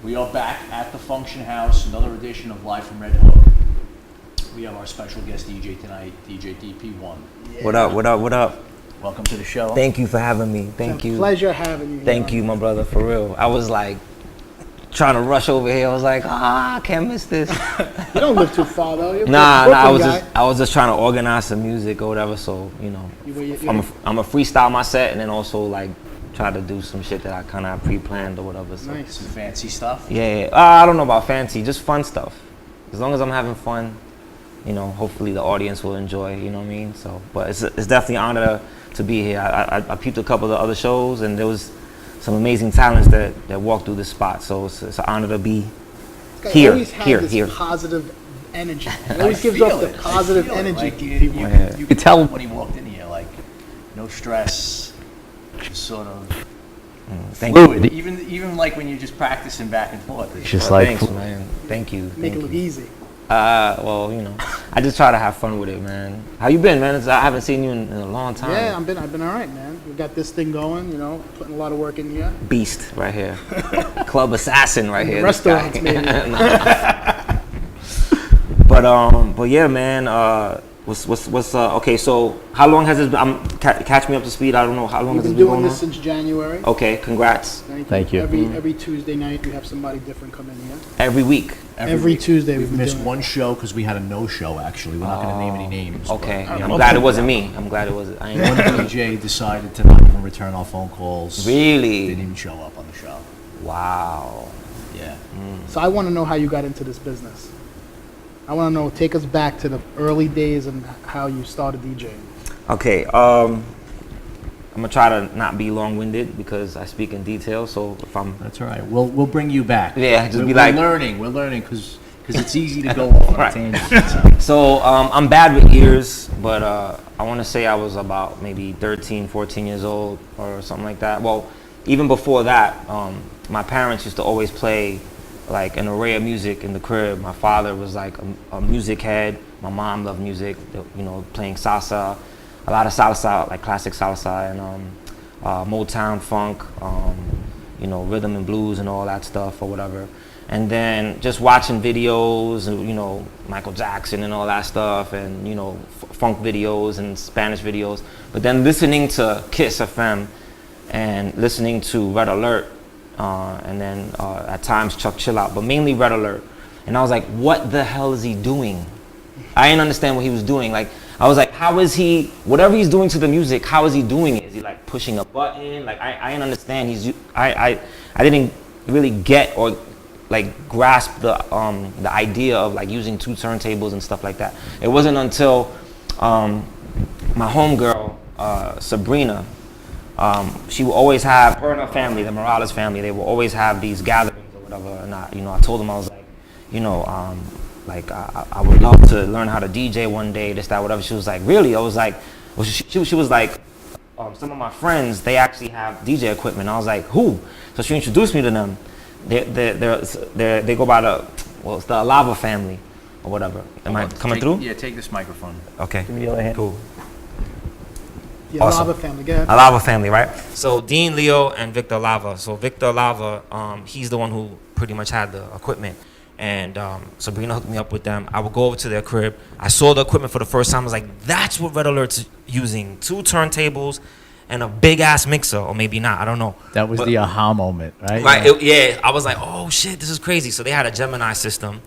We are back at the Function House, another edition of Live from Redhook. We have our special guest DJ tonight, DJ DP1. Yeah. What up, what up, what up? Welcome to the show. Thank you for having me. Thank you. Pleasure having you. Thank you, my brother, for real. I was like trying to rush over here. I was like, I can't miss this. You don't live too far though. You're I was just trying to organize some music or whatever. So I'm a freestyle my set and then also like try to do some shit that I kind of pre-planned or whatever. So. Nice. Some fancy stuff. Yeah. I don't know about fancy, just fun stuff. As long as I'm having fun, hopefully the audience will enjoy. You know what I mean? So, but it's definitely an honor to be here. I peeped a couple of the other shows and there was some amazing talents that walk through this spot. So it's an honor to be here. Positive energy. It always gives off the positive energy. Like you could tell when he walked in here, like no stress, just sort of fluid. Even like when you're just practicing back and forth. It's just like, thanks, man. Thank you. Make it look easy. I just try to have fun with it, man. How you been, man? I haven't seen you in a long time. Yeah, I've been all right, man. We got this thing going, putting a lot of work in here. Beast right here. Club assassin right here. Restaurants, maybe. But yeah, man. What's okay? So how long has this been? Catch me up to speed. I don't know how long has this been going on. We've been doing this since January. Okay, congrats. Thank you. Every Tuesday night we have somebody different come in here. Every week. Every Tuesday we've missed one show because we had a no-show. Actually, we're not going to name any names. Okay, I'm glad it wasn't me. I'm glad it wasn't. One DJ decided to not even return our phone calls. Really? Didn't even show up on the show. Wow. Yeah. So I want to know how you got into this business. I want to know. Take us back to the early days and how you started DJing. Okay. I'm gonna try to not be long-winded because I speak in detail. So if I'm, that's all right. We'll bring you back. Yeah, we're learning. We're learning because it's easy to go off on a tangent. So I'm bad with years, but I want to say I was about maybe 13, 14 years old or something like that. Well, even before that, my parents used to always play like an array of music in the crib. My father was like a music head. My mom loved music, playing salsa, a lot of salsa, like classic salsa and Motown, funk, rhythm and blues and all that stuff or whatever. And then just watching videos, Michael Jackson and all that stuff and, funk videos and Spanish videos. But then listening to Kiss FM and listening to Red Alert, and then at times Chuck Chill Out, but mainly Red Alert. And I was like, what the hell is he doing? I didn't understand what he was doing. Like, I was like, how is he, whatever he's doing to the music, how is he doing it? Is he like pushing a button? Like, I didn't understand. I didn't really get or like grasp the idea of like using two turntables and stuff like that. It wasn't until my homegirl, Sabrina, she would always have, her and her family, the Morales family, they would always have these gatherings or whatever. And I told them, I was like, I would love to learn how to DJ one day, this, that, whatever. She was like, really? I was like, well, she was like, some of my friends, they actually have DJ equipment. I was like, who? So she introduced me to them. They go by it's the Alava family or whatever. Am I coming through? Yeah, take this microphone. Okay. Give me the other hand. Cool. The Alava family, go ahead. Alava family, right? So Dean Leo and Victor Alava. So Victor Alava, he's the one who pretty much had the equipment. And Sabrina hooked me up with them. I would go over to their crib. I saw the equipment for the first time. I was like, that's what Red Alert's using. 2 turntables and a big-ass mixer, or maybe not. I don't know. That was the aha moment, right? Right, yeah. I was like, oh, shit, this is crazy. So they had a Gemini system,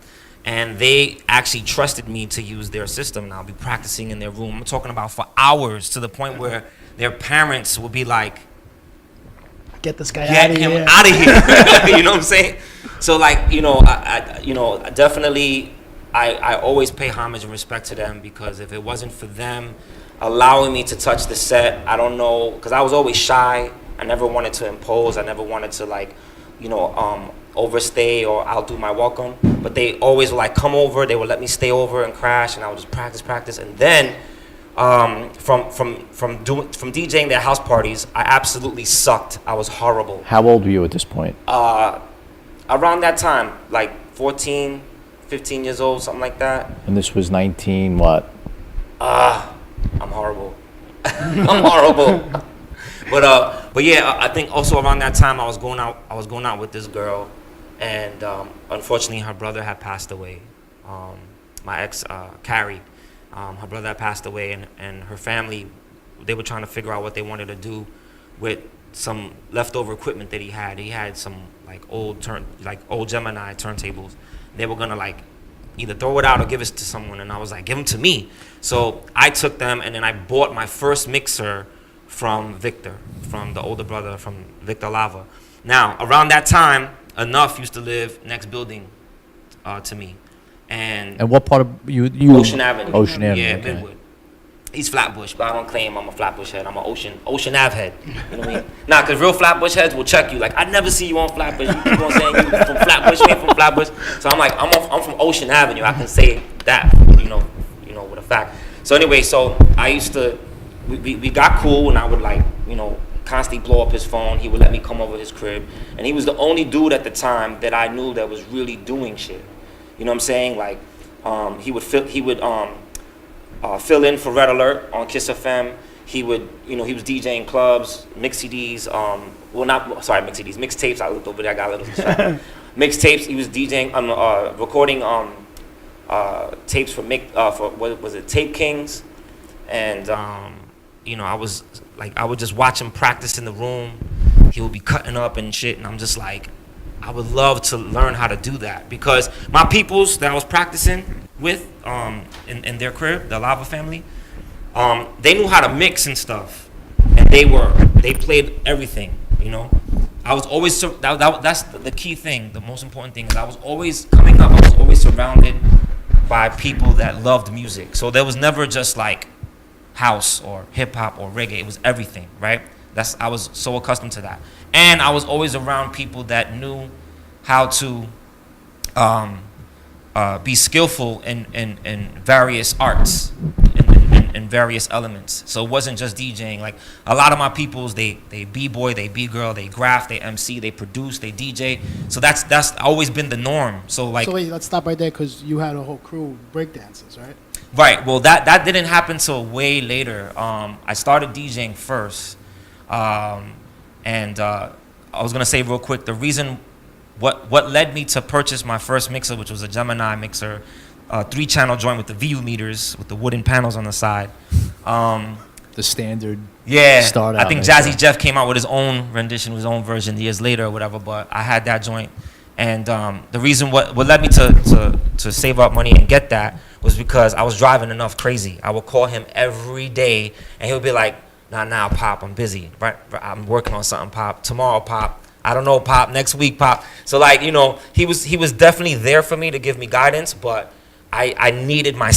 and they actually trusted me to use their system. And I'll be practicing in their room. I'm talking about for hours, to the point where their parents would be like, get this guy out of here. Get him out of here. You know what I'm saying? So like, I definitely, I always pay homage and respect to them, because if it wasn't for them allowing me to touch the set, I don't know, because I was always shy. I never wanted to impose. I never wanted to like, overstay or outdo my welcome. But they always were like, come over. They would let me stay over and crash, and I would just practice. And then from DJing their house parties, I absolutely sucked. I was horrible. How old were you at this point? Around that time, like 14, 15 years old, something like that. And this was 19 what? I'm horrible. I'm horrible. But yeah, I think also around that time I was going out with this girl, and unfortunately her brother had passed away. My ex, Carrie, her brother had passed away, and her family, they were trying to figure out what they wanted to do with some leftover equipment that he had. He had some like old Gemini turntables. They were gonna like either throw it out or give it to someone, and I was like, give them to me. So I took them, and then I bought my first mixer from Victor, from the older brother, from Victor Lava. Now, around that time, Enough used to live next building to me. And what part of you? Ocean Avenue. Ocean Avenue. Yeah, okay. Midwood. He's Flatbush, but I don't claim I'm a Flatbush head. I'm an Ocean Ave head. You know what I mean? Nah, because real Flatbush heads will check you. Like, I never see you on Flatbush. You keep on saying you from Flatbush, you ain't from Flatbush. So I'm like, I'm from Ocean Avenue. I can say that, you know, with a fact. So anyway, so I used to, we got cool, and I would like, constantly blow up his phone. He would let me come over his crib. And he was the only dude at the time that I knew that was really doing shit. You know what I'm saying? Like, he would fill in for Red Alert on Kiss FM. He would, he was DJing clubs, mix CDs. Mix CDs, mixtapes. I looked over there, I got a little distracted. Mixtapes. He was DJing, recording tapes for what was it, Tape Kings, and I would just watch him practice in the room. He would be cutting up and shit, and I'm just like, I would love to learn how to do that, because my peoples that I was practicing with in their crib, the Lava family, they knew how to mix and stuff, and they played everything. I was always that's the key thing. The most important thing is I was always coming up. I was always surrounded by people that loved music. So there was never just like house or hip hop or reggae. It was everything, right? I was so accustomed to that, and I was always around people that knew how to be skillful in various arts, in various elements. So it wasn't just DJing. Like a lot of my peoples, they b-boy, they b-girl, they graph, they MC, they produce, they DJ. So that's always been the norm. So like. So wait, let's stop right there, because you had a whole crew of breakdancers, right? Right. Well, that didn't happen till way later. I started DJing first, and I was gonna say real quick the reason. What led me to purchase my first mixer, which was a Gemini mixer, 3-channel joint with the VU meters with the wooden panels on the side. The standard. Yeah, start I out think right Jazzy there. Jeff came out with his own rendition, his own version years later or whatever. But I had that joint, and the reason what led me to save up money and get that was because I was driving Enough crazy. I would call him every day, and he would be like, "Nah, now, Pop, I'm busy. Right, I'm working on something, Pop. Tomorrow, Pop. I don't know, Pop. Next week, Pop." So like, he was definitely there for me to give me guidance, but I needed my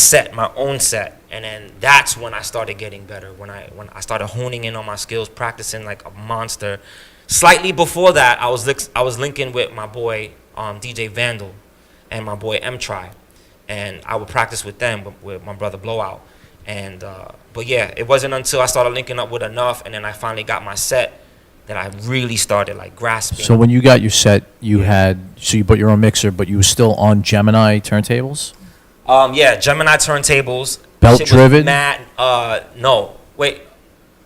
own set, and then that's when I started getting better. When I started honing in on my skills, practicing like a monster. Slightly before that, I was linking with my boy DJ Vandal and my boy M-Try, and I would practice with them, with my brother Blowout. And but yeah, it wasn't until I started linking up with Enough, and then I finally got my set, that I really started like grasping. So when you got your set, you bought your own mixer, but you were still on Gemini turntables? Yeah, Gemini turntables. Belt Shit was driven? mad. No, wait.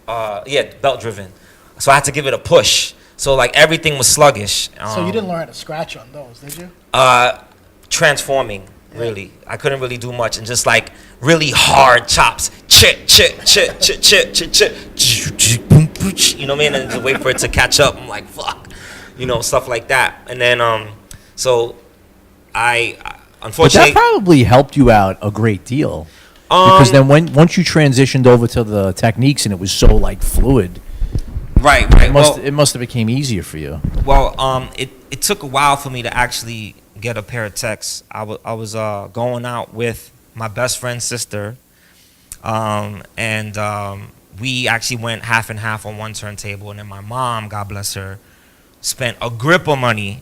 Yeah, belt driven. So I had to give it a push. So like everything was sluggish. So you didn't learn how to scratch on those, did you? Transforming, really. I couldn't really do much, and just like really hard chops. Chit, chit, chit, chit, chit, chit, chit. You know what I mean? And just wait for it to catch up. I'm like, fuck. Stuff like that. And then, so I But unfortunately. that probably helped you out a great deal. Because then once you transitioned over to the techniques and it was so like fluid, Right. it must have became easier for you. Well, it took a while for me to actually get a pair of techs. I was going out with my best friend's sister, and we actually went half and half on one turntable, and then my mom, God bless her, spent a grip of money.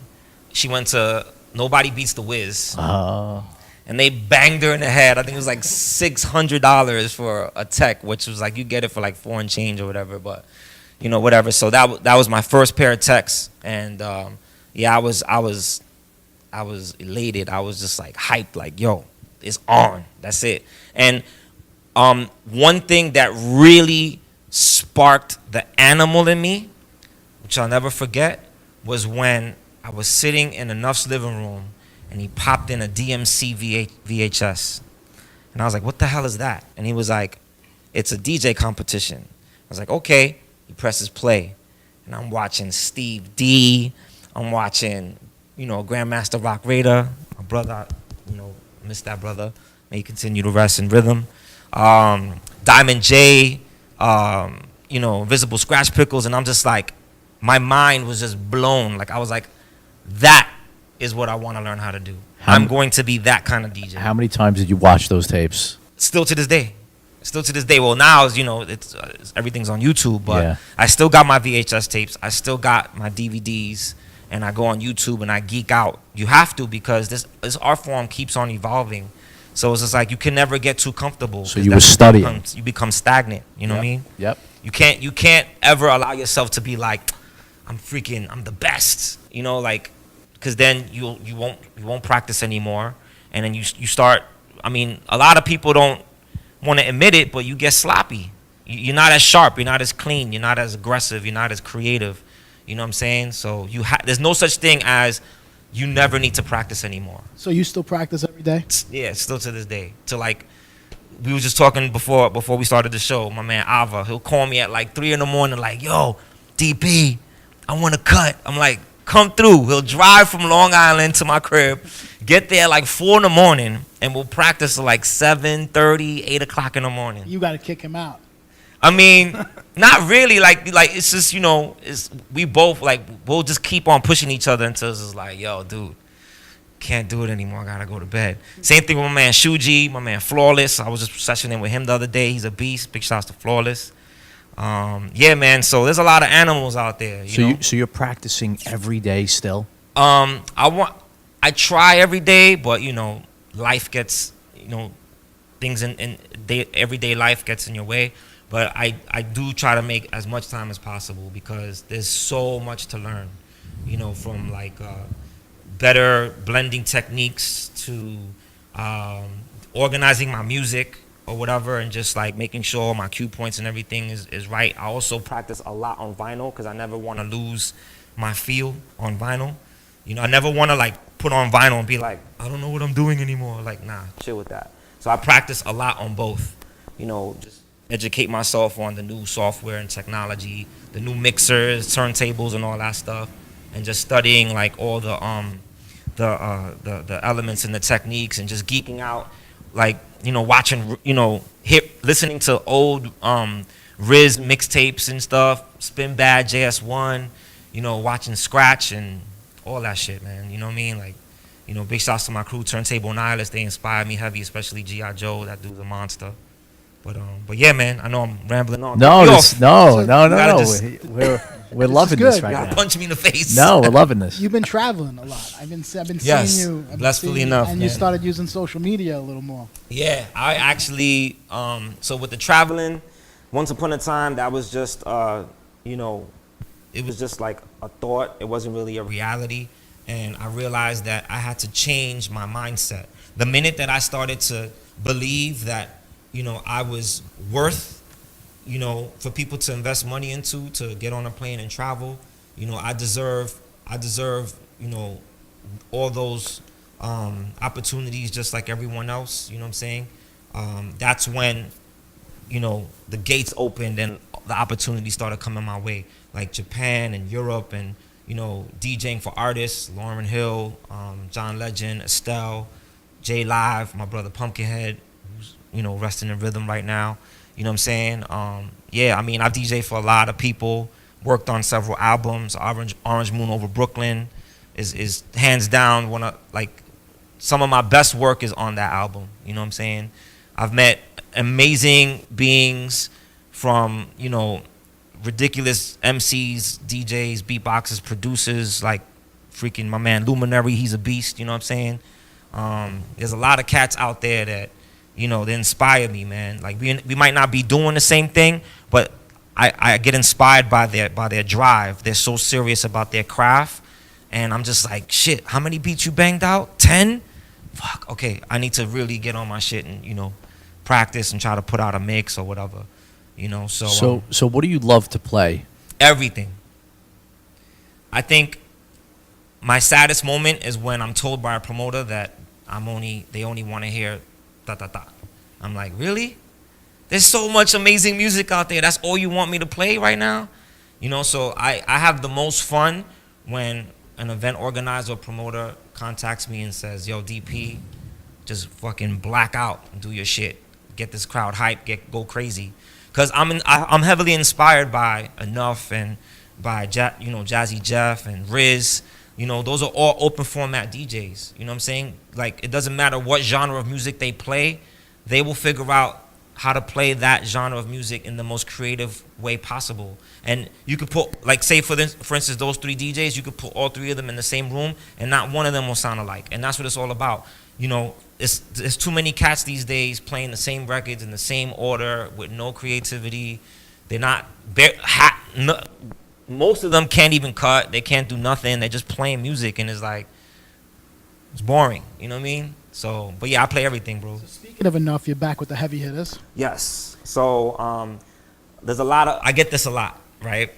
She went to Nobody Beats the Wiz, and they banged her in the head. I think it was like $600 for a tech, which was like you get it for like $4 and change or whatever, but whatever. So that was my first pair of techs, and yeah, I was elated. I was just like hyped, like yo, it's on. That's it. And one thing that really sparked the animal in me, which I'll never forget, was when I was sitting in Enough's living room, and he popped in a DMC VHS. And I was like, what the hell is that? And he was like, it's a DJ competition. I was like, okay. He presses play. And I'm watching Steve D. I'm watching, Grandmaster Rock Raider. My brother, miss that brother. May he continue to rest in rhythm. Diamond J, Invisible Scratch Pickles. And I'm just like, my mind was just blown. Like, I was like, that is what I want to learn how to do. I'm going to be that kind of DJ. How many times did you watch those tapes? Still to this day. Well, now it's everything's on YouTube, but Yeah. I still got my VHS tapes. I still got my DVDs, and I go on YouTube and I geek out. You have to, because this art form keeps on evolving. So it's just like you can never get too comfortable. So you were studying. You become stagnant. You know what I mean? Yep. You can't ever allow yourself to be like, I'm the best. Because then you won't practice anymore, and then you start. I mean, a lot of people don't want to admit it, but you get sloppy. You're not as sharp. You're not as clean. You're not as aggressive. You're not as creative. You know what I'm saying? So there's no such thing as you never need to practice anymore. So you still practice every day? Yeah, still to this day. We were just talking before we started the show. My man Ava, he'll call me at like 3 a.m, like, yo, DP, I want to cut. I'm like, come through. He'll drive from Long Island to my crib, get there like 4 a.m, and we'll practice like 7:30, 8 o'clock in the morning. You got to kick him out. I mean, not really. Like it's just, we both, like, we'll just keep on pushing each other until it's just like, yo, dude, can't do it anymore. I got to go to bed. Same thing with my man Shuji, my man Flawless. I was just sessioning with him the other day. He's a beast. Big shouts to Flawless. Yeah, man. So there's a lot of animals out there. So you're practicing every day still? I try every day, but life gets, things in everyday life gets in your way. But I do try to make as much time as possible, because there's so much to learn, from like better blending techniques to organizing my music or whatever, and just like making sure my cue points and everything is right. I also practice a lot on vinyl, because I never want to lose my feel on vinyl. I never want to like put on vinyl and be like, I don't know what I'm doing anymore. Like, nah, chill with that. So I practice a lot on both. Just educate myself on the new software and technology, the new mixers, turntables, and all that stuff, and just studying like all the elements and the techniques, and just geeking out, like, watching, listening to old Riz mixtapes and stuff, Spin Bad, JS1, watching Scratch and all that shit, man. You know what I mean? Like, big shouts to my crew, Turntable Nihilist. They inspire me heavy, especially G.I. Joe. That dude's a monster. But yeah, man, I know I'm rambling on. No. We're loving this good. right You now. gotta punch me in the face. No, we're loving this. You've been traveling a lot. I've been Yes, seeing you. I've been blissfully seeing you, enough, and you man. started using social media a little more. Yeah, I actually, so with the traveling, once upon a time, that was just, it was just like a thought. It wasn't really a reality. And I realized that I had to change my mindset. The minute that I started to believe that, I was worth, for people to invest money into, to get on a plane and travel, I deserve, all those opportunities just like everyone else, you know what I'm saying? That's when, the gates opened and the opportunities started coming my way, like Japan and Europe, and, DJing for artists, Lauryn Hill, John Legend, Estelle, J Live, my brother Pumpkinhead, who's, resting in rhythm right now. You know what I'm saying? Yeah, I mean, I've DJed for a lot of people, worked on several albums. Orange Moon Over Brooklyn is hands down one of, like, some of my best work is on that album. You know what I'm saying? I've met amazing beings from, ridiculous MCs, DJs, beatboxers, producers, like freaking my man Luminary, he's a beast, you know what I'm saying? There's a lot of cats out there that, they inspire me, man. Like, we might not be doing the same thing, but I get inspired by their drive. They're so serious about their craft, and I'm just like, shit, how many beats you banged out? 10? Fuck, okay, I need to really get on my shit and, practice and try to put out a mix or whatever, So what do you love to play? Everything. I think my saddest moment is when I'm told by a promoter that they only want to hear da da da. I'm like, really? There's so much amazing music out there. That's all you want me to play right now? You know, so I have the most fun when an event organizer or promoter contacts me and says, yo, DP, just fucking black out and do your shit. Get this crowd hyped, go crazy. Because I'm heavily inspired by Enough and by Jazzy Jeff and Riz. You know, those are all open format DJs. You know what I'm saying? Like, it doesn't matter what genre of music they play, they will figure out how to play that genre of music in the most creative way possible. And you could put, like, say for instance, those 3 DJs, you could put all 3 of them in the same room and not one of them will sound alike. And that's what it's all about. You know, there's too many cats these days playing the same records in the same order with no creativity. They're not, most of them can't even cut. They can't do nothing. They're just playing music and it's like, it's boring. You know what I mean? So, but yeah, I play everything, bro. Speaking of Enough, you're back with the heavy hitters. Yes. So there's a lot of, I get this a lot, right?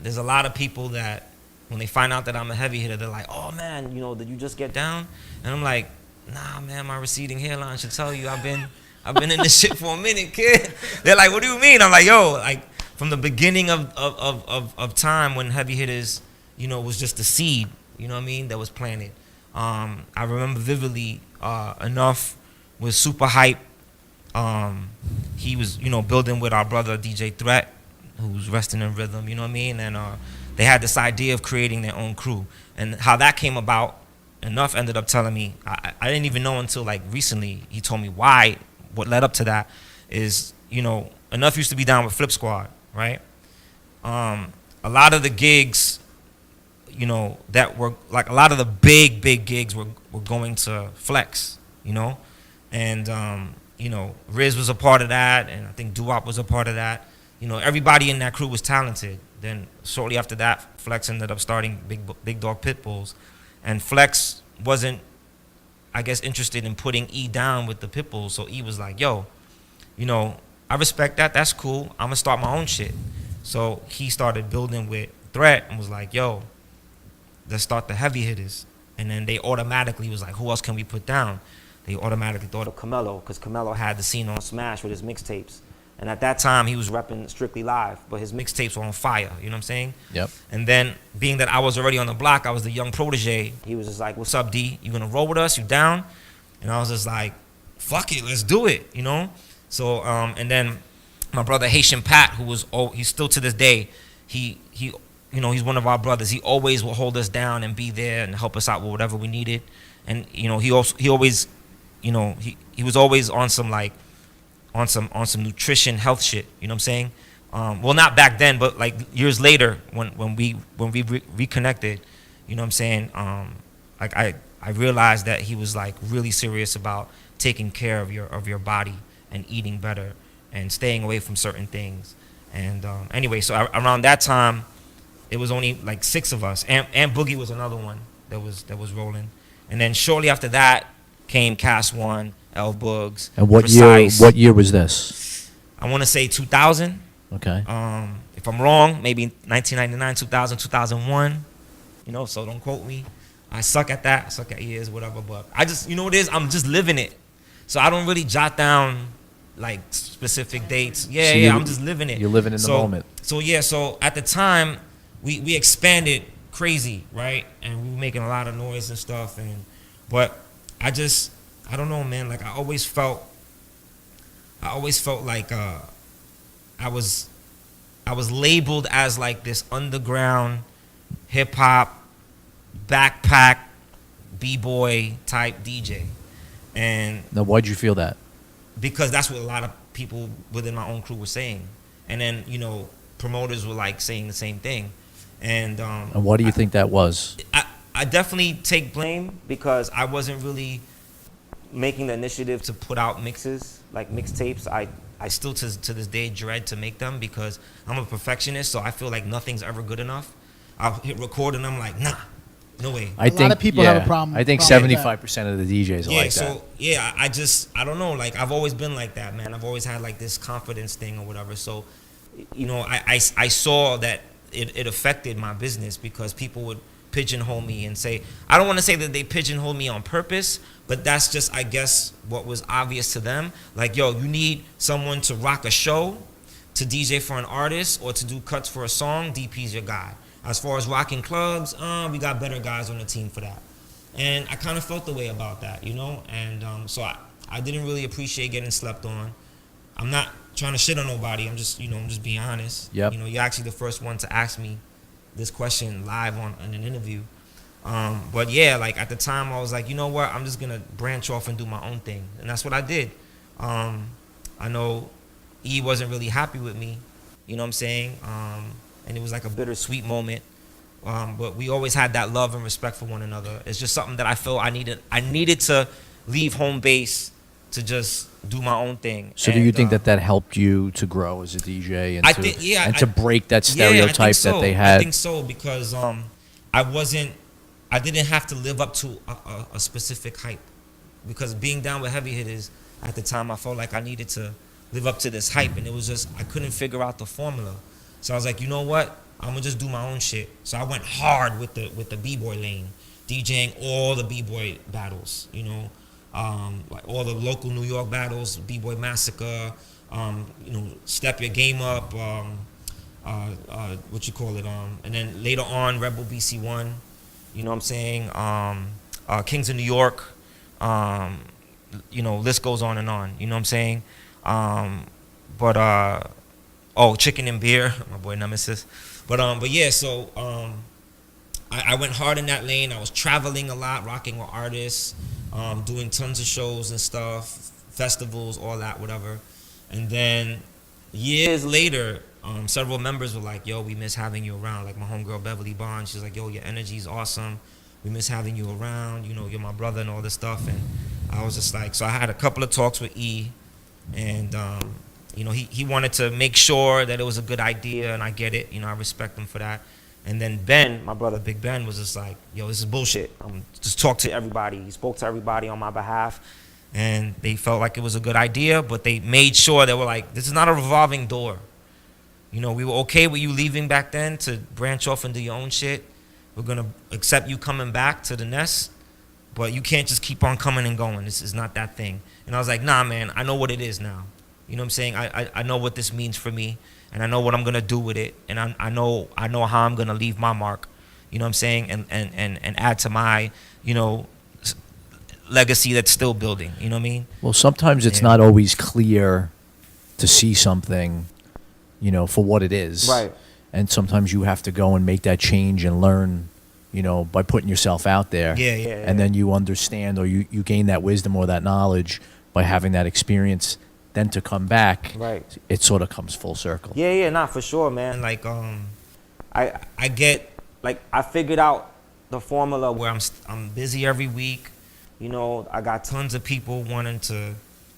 There's a lot of people that when they find out that I'm a heavy hitter, they're like, oh man, you know, did you just get down? And I'm like, nah, man, my receding hairline should tell you I've been in this shit for a minute, kid. They're like, what do you mean? I'm like, yo, like from the beginning of time when heavy hitters, you know, was just a seed, you know what I mean, that was planted. I remember vividly, Enough was super hype. He was, you know, building with our brother DJ Threat, who's resting in rhythm, you know what I mean? And they had this idea of creating their own crew. And how that came about, Enough ended up telling me, I didn't even know until like recently, he told me why, what led up to that is, you know, Enough used to be down with Flip Squad, right? A lot of the gigs, you know, that were like a lot of the big gigs were going to Flex, you know? And, you know, Riz was a part of that, and I think Doo-Wop was a part of that. You know, everybody in that crew was talented. Then shortly after that, Flex ended up starting Big Dog Pitbulls. And Flex wasn't, I guess, interested in putting E down with the Pitbulls. So E was like, yo, you know, I respect that. That's cool. I'm going to start my own shit. So he started building with Threat and was like, yo, let's start the heavy hitters. And then they automatically was like, who else can we put down? They automatically thought of Camelo, because Camelo had the scene on Smash with his mixtapes. And at that time, he was repping Strictly Live, but his mixtapes were on fire, you know what I'm saying? Yep. And then, being that I was already on the block, I was the young protege, he was just like, what's up, D? You gonna roll with us? You down? And I was just like, fuck it, let's do it, you know? So, and then my brother Haitian Pat, he's still to this day, he you know, he's one of our brothers. He always will hold us down and be there and help us out with whatever we needed. And, you know, he always, you know, he was always on some like, on some nutrition health shit, you know what I'm saying? Well, not back then, but like years later when we reconnected, you know what I'm saying? Like I realized that he was like really serious about taking care of your body and eating better and staying away from certain things. And anyway, so around that time, it was only like 6 of us, and Boogie was another one that was rolling. And then shortly after that came Cast One, L Boogs. And what Precise. year? What year was this? I want to say 2000. Okay. If I'm wrong, maybe 1999, 2000, 2001. You know, so don't quote me. I suck at that. I suck at years, whatever. But I just, you know what it is? I'm just living it. So I don't really jot down like specific dates. Yeah, I'm just living it. You're living in the moment. So yeah, so at the time, we expanded crazy, right? And we were making a lot of noise and stuff. But I don't know, man. Like I always felt like I was labeled as like this underground hip hop backpack b-boy type DJ. And Now, why'd you feel that? because that's what a lot of people within my own crew were saying. And then, you know, promoters were like saying the same thing. And what do you think that was? I definitely take blame because I wasn't really making the initiative to put out mixes, like mixtapes. I still to this day dread to make them because I'm a perfectionist, so I feel like nothing's ever good enough. I'll hit record and I'm like, nah, no way. I think lot of people have a problem. I think problem with 75% of the DJs are like that. So yeah, I don't know. Like I've always been like that, man. I've always had like this confidence thing or whatever. So, you know, I saw that it affected my business because people would pigeonhole me and say, I don't want to say that they pigeonholed me on purpose, but that's just, I guess, what was obvious to them. Like, yo, you need someone to rock a show, to DJ for an artist, or to do cuts for a song, DP's your guy. As far as rocking clubs, we got better guys on the team for that. And I kind of felt the way about that, you know? And so I didn't really appreciate getting slept on. I'm not trying to shit on nobody. I'm just being honest. Yep. You know, you're actually the first one to ask me this question live in an interview. But yeah, like at the time I was like, you know what? I'm just going to branch off and do my own thing. And that's what I did. I know E wasn't really happy with me, you know what I'm saying? And it was like a bittersweet moment. But we always had that love and respect for one another. It's just something that I felt I needed to leave home base to just do my own thing. So do you think that helped you to grow as a DJ and to break that I stereotype think so. that they had? I think so, because I didn't have to live up to a specific hype, because being down with heavy hitters at the time, I felt like I needed to live up to this hype, and it was just, I couldn't figure out the formula. So I was like, you know what? I'm gonna just do my own shit. So I went hard with the b-boy lane, DJing all the b-boy battles, you know, like all the local New York battles, b-boy massacre, you know, step your game up, what you call it, and then later on Rebel BC1, you know what I'm saying, Kings of New York, you know, list goes on and on, you know what I'm saying, Chicken and Beer, my boy Nemesis. But yeah, so I went hard in that lane. I was traveling a lot, rocking with artists, doing tons of shows and stuff, festivals, all that, whatever. And then years later, several members were like, yo, we miss having you around. Like my homegirl Beverly Bond, she's like, yo, your energy's awesome. We miss having you around. You know, you're my brother and all this stuff. And I was just like, so I had a couple of talks with E, and you know, he wanted to make sure that it was a good idea, and I get it. You know, I respect him for that. And then Ben, my brother Big Ben, was just like, yo, this is bullshit. Just talk to everybody. He spoke to everybody on my behalf, and they felt like it was a good idea, but they made sure they were like, this is not a revolving door. You know, we were okay with you leaving back then to branch off and do your own shit. We're going to accept you coming back to the nest, but you can't just keep on coming and going. This is not that thing. And I was like, nah, man, I know what it is now. You know what I'm saying? I know what this means for me, and I know what I'm gonna do with it, and I know how I'm gonna leave my mark. You know what I'm saying? And add to my, you know, legacy that's still building. You know what I mean? Well, sometimes it's not always clear to see something, you know, for what it is. Right. And sometimes you have to go and make that change and learn, you know, by putting yourself out there. Yeah. And then you understand, or you gain that wisdom or that knowledge by having that experience. Then to come back, right, it sort of comes full circle. Yeah, not for sure, man. Like, I get, like, I figured out the formula where I'm busy every week. You know, I got tons of people wanting to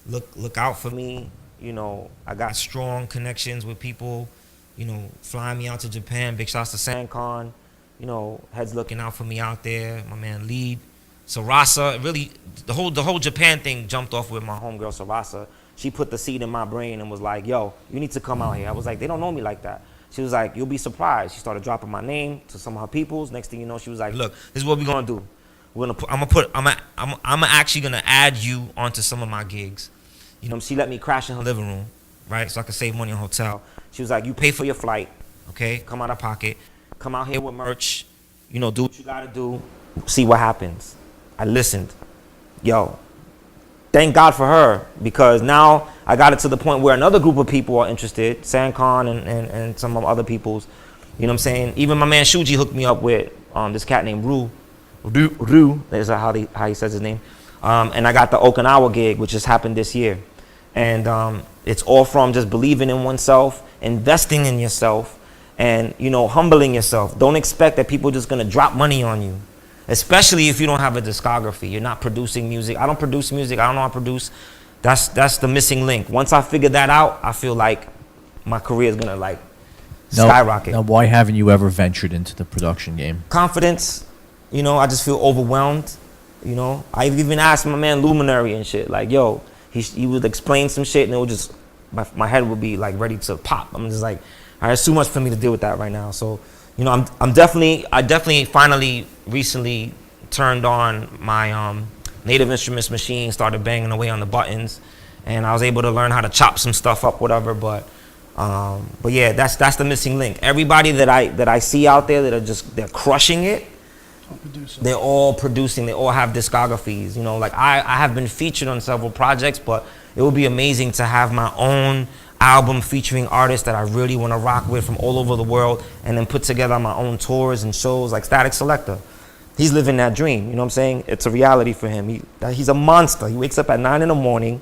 look out for me. You know, I got strong connections with people, you know, flying me out to Japan. Big shouts to Sankon. You know, heads looking out for me out there. My man Lead. Sarasa, really, the whole Japan thing jumped off with my homegirl Sarasa. She put the seed in my brain and was like, yo, you need to come out here. I was like, they don't know me like that. She was like, you'll be surprised. She started dropping my name to some of her peoples. Next thing you know, she was like, look, this is what we're gonna do. I'm actually gonna add you onto some of my gigs. You know, she let me crash in her living room, right? So I could save money on hotel. She was like, you pay for your flight, okay? Come out of pocket. Come out here with merch. You know, do what you gotta do. See what happens. I listened. Yo, thank God for her, because now I got it to the point where another group of people are interested, Sankon and some of other people's. You know what I'm saying? Even my man Shuji hooked me up with this cat named Ru. That's how he says his name. And I got the Okinawa gig, which just happened this year. And it's all from just believing in oneself, investing in yourself, and, you know, humbling yourself. Don't expect that people are just going to drop money on you. Especially if you don't have a discography, you're not producing music. I don't produce music. I don't know how to produce. That's the missing link. Once I figure that out, I feel like my career is gonna like skyrocket. Now, why haven't you ever ventured into the production game? Confidence, you know. I just feel overwhelmed. You know, I've even asked my man Luminary and shit, like, yo, he would explain some shit, and it would just my head would be like ready to pop. I'm just like, all right, it's too much for me to deal with that right now. So, you know, I definitely finally recently turned on my Native Instruments machine, started banging away on the buttons, and I was able to learn how to chop some stuff up, whatever. But yeah, that's the missing link. Everybody that I see out there that they're crushing it. They're all producing. They all have discographies. You know, like I have been featured on several projects, but it would be amazing to have my own album featuring artists that I really want to rock with from all over the world, and then put together my own tours and shows like Static Selector. He's living that dream. You know what I'm saying? It's a reality for him. He's a monster. He wakes up at 9 a.m.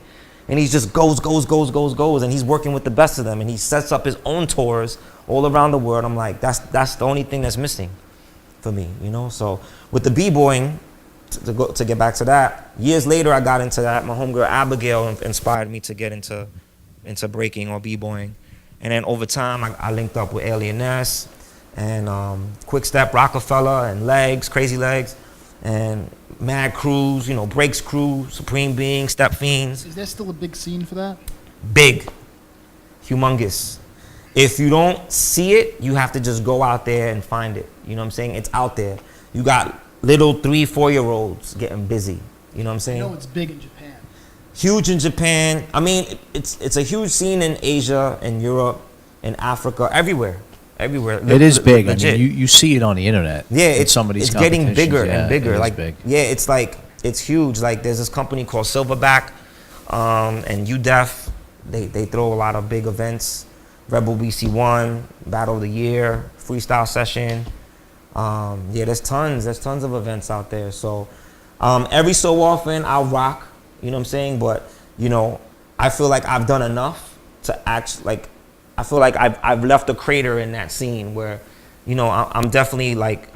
and he just goes, and he's working with the best of them, and he sets up his own tours all around the world. I'm like, that's the only thing that's missing for me, you know. So with the b-boying, to get back to that, years later I got into that. My homegirl Abigail inspired me to get into breaking or b-boying, and then over time I linked up with Alien S and Quick Step, Rockefeller, and Legs, Crazy Legs, and Mad Crews, you know, Breaks Crew, Supreme Being, Step Fiends. Is there still a big scene for that? Big, humongous. If you don't see it, you have to just go out there and find it. You know what I'm saying? It's out there. You got little 3-4-year-olds getting busy. You know what I'm saying? You know it's big in Japan. Huge in Japan. I mean, it's a huge scene in Asia and Europe and Africa, everywhere. It is big. Legit. I mean, you see it on the internet. Yeah, in some of these it's getting competitions. bigger Yeah, and bigger. it is Like, big. yeah, it's huge. Like, there's this company called Silverback, and UDEF. They throw a lot of big events. Rebel BC1, Battle of the Year, Freestyle Session. Yeah, there's tons of events out there. So every so often I'll rock, you know what I'm saying? But, you know, I feel like I've done enough to act like, I feel like I've left a crater in that scene where, you know, I'm definitely like,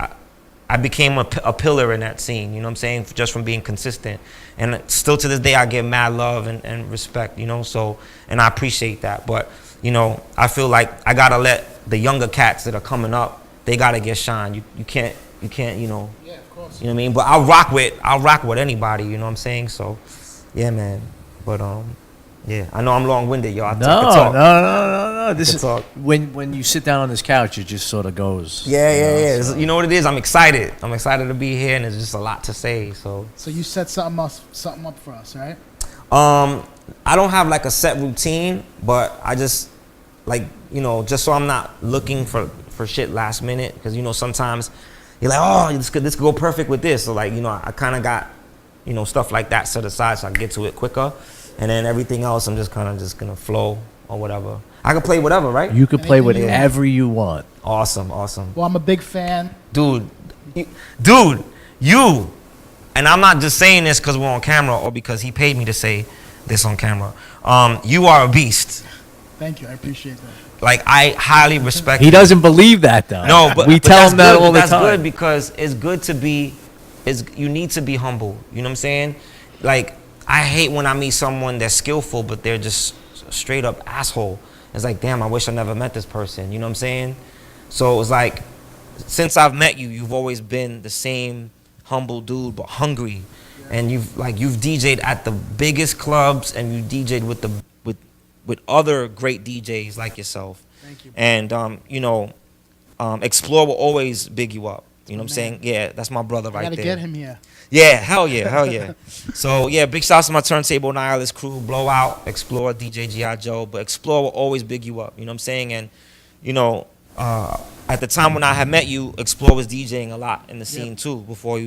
I became a pillar in that scene, you know what I'm saying? Just from being consistent. And still to this day, I get mad love and respect, you know? So, and I appreciate that. But, you know, I feel like I gotta let the younger cats that are coming up, they gotta get shine. You can't, you know. Yeah, of course. You know what I mean? But I'll rock with anybody, you know what I'm saying? So, yeah, man. But yeah, I know I'm long-winded, y'all. I could talk. No. This Could is talk. when you sit down on this couch, it just sort of goes. Yeah. So- You know what it is? I'm excited. I'm excited to be here, and there's just a lot to say. So you set something up for us, right? I don't have like a set routine, but I just like, you know, just so I'm not looking for shit last minute, because, you know, sometimes you're like, oh, this could go perfect with this. So, like, you know, I kind of got, you know, stuff like that set aside so I can get to it quicker, and then everything else I'm just kind of just gonna flow or whatever. I can play whatever, right? You could play Anything you whatever you want. Awesome. Well, I'm a big fan. Dude, you, and I'm not just saying this because we're on camera or because he paid me to say this on camera. You are a beast. Thank you. I appreciate that. Like, I highly respect He you. doesn't believe that though. No, but we but tell that's him that good, all the that's time. good because it's good to be. You need to be humble. You know what I'm saying? Like, I hate when I meet someone that's skillful, but they're just a straight up asshole. It's like, damn, I wish I never met this person. You know what I'm saying? So it's like, since I've met you, you've always been the same humble dude, but hungry. And you've DJ'd at the biggest clubs, and you DJ'd with other great DJs like yourself. Thank you. And you know, Explore will always big you up. You know what I'm saying? Yeah, that's my brother right Gotta there. get him here. Yeah, hell yeah. So yeah, big shouts to my Turntable Nihilist crew, Blowout, Explore, DJ G.I. Joe. But Explore will always big you up. You know what I'm saying? And you know, at the time when I had met you, Explore was DJing a lot in the scene too. Before he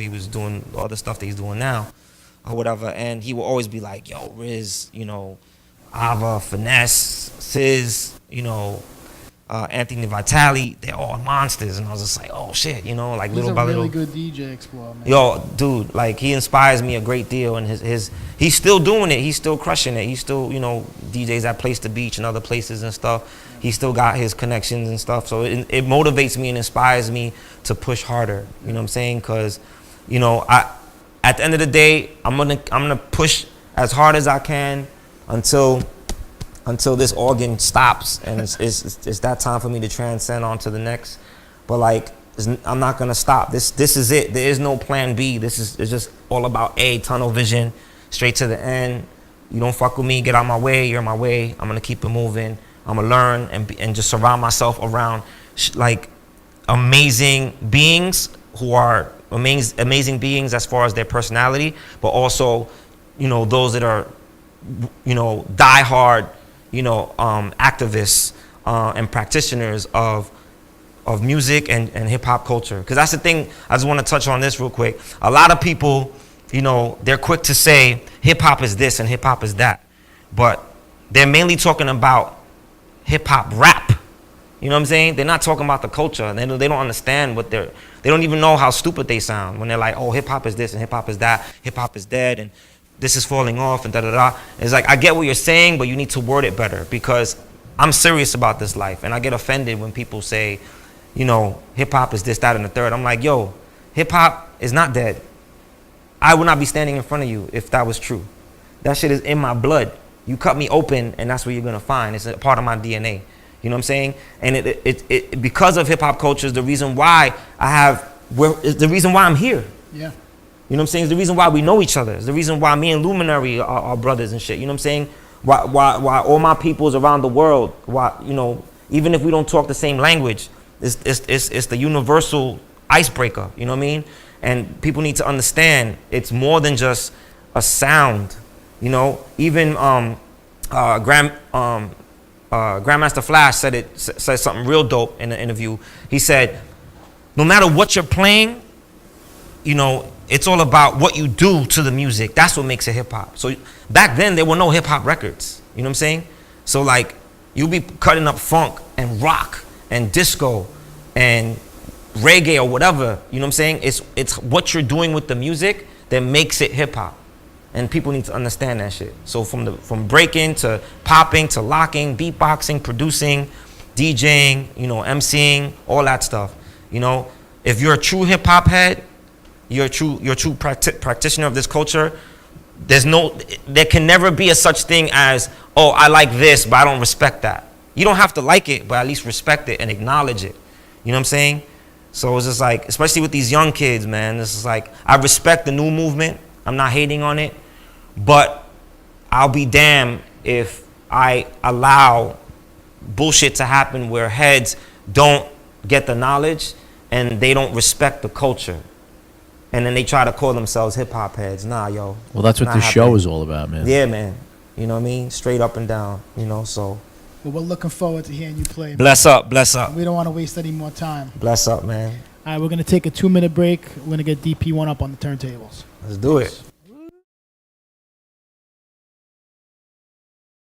was doing all the stuff that he's doing now, or whatever. And he will always be like, "Yo, Riz, you know, Ava, Finesse, Sis, you know." Anthony Vitale, they're all monsters, and I was just like, oh shit, you know, like He's little a by really little. good DJ, Explore, man. Yo, dude, like, he inspires me a great deal, and he's still doing it. He's still crushing it. He's still, you know, DJs at Place to Beach and other places and stuff. He still got his connections and stuff. So it motivates me and inspires me to push harder. You know what I'm saying? Because, you know, at the end of the day, I'm gonna push as hard as I can until this organ stops, and it's that time for me to transcend on to the next. But like, I'm not gonna stop. This is it. There is no plan B. It's just all about tunnel vision, straight to the end. You don't fuck with me, get out my way. You're in my way. I'm gonna keep it moving. I'm gonna learn and just surround myself around like amazing beings who are amazing beings as far as their personality, but also, those that are, diehard, activists and practitioners of music and hip hop culture. Because that's the thing. I just want to touch on this real quick. A lot of people, they're quick to say hip hop is this and hip hop is that, but they're mainly talking about hip hop rap. You know what I'm saying? They're not talking about the culture. They don't understand they don't even know how stupid they sound when they're like, oh, hip hop is this and hip hop is that, hip hop is dead and this is falling off and da da da. It's like, I get what you're saying, but you need to word it better, because I'm serious about this life, and I get offended when people say, hip hop is this, that, and the third. I'm like, yo, hip hop is not dead. I would not be standing in front of you if that was true. That shit is in my blood. You cut me open, and that's what you're gonna find. It's a part of my DNA. You know what I'm saying? And it because of hip hop culture is the reason why it's the reason why I'm here. Yeah. You know what I'm saying? It's the reason why we know each other. It's the reason why me and Luminary are brothers and shit. You know what I'm saying? Why all my peoples around the world, even if we don't talk the same language, it's the universal icebreaker. You know what I mean? And people need to understand it's more than just a sound. Even Grandmaster Flash said something real dope in the interview. He said, no matter what you're playing, it's all about what you do to the music. That's what makes it hip hop. So back then there were no hip hop records. You know what I'm saying? So like, you'll be cutting up funk and rock and disco and reggae or whatever. You know what I'm saying? It's what you're doing with the music that makes it hip hop. And people need to understand that shit. So from breaking to popping to locking, beatboxing, producing, DJing, MCing, all that stuff. If you're a true hip hop head, you're a true practitioner of this culture. There can never be a such thing as, oh, I like this, but I don't respect that. You don't have to like it, but at least respect it and acknowledge it. You know what I'm saying? So it's just like, especially with these young kids, man, this is like, I respect the new movement. I'm not hating on it. But I'll be damned if I allow bullshit to happen where heads don't get the knowledge and they don't respect the culture. And then they try to call themselves hip hop heads. Nah, yo. Well, that's what this show is all about, man. Yeah, man. You know what I mean? Straight up and down, so. Well, we're looking forward to hearing you play. Bless up, bless up. We don't want to waste any more time. Bless up, man. All right, we're going to take a 2-minute break. We're going to get DP1 up on the turntables. Let's do it.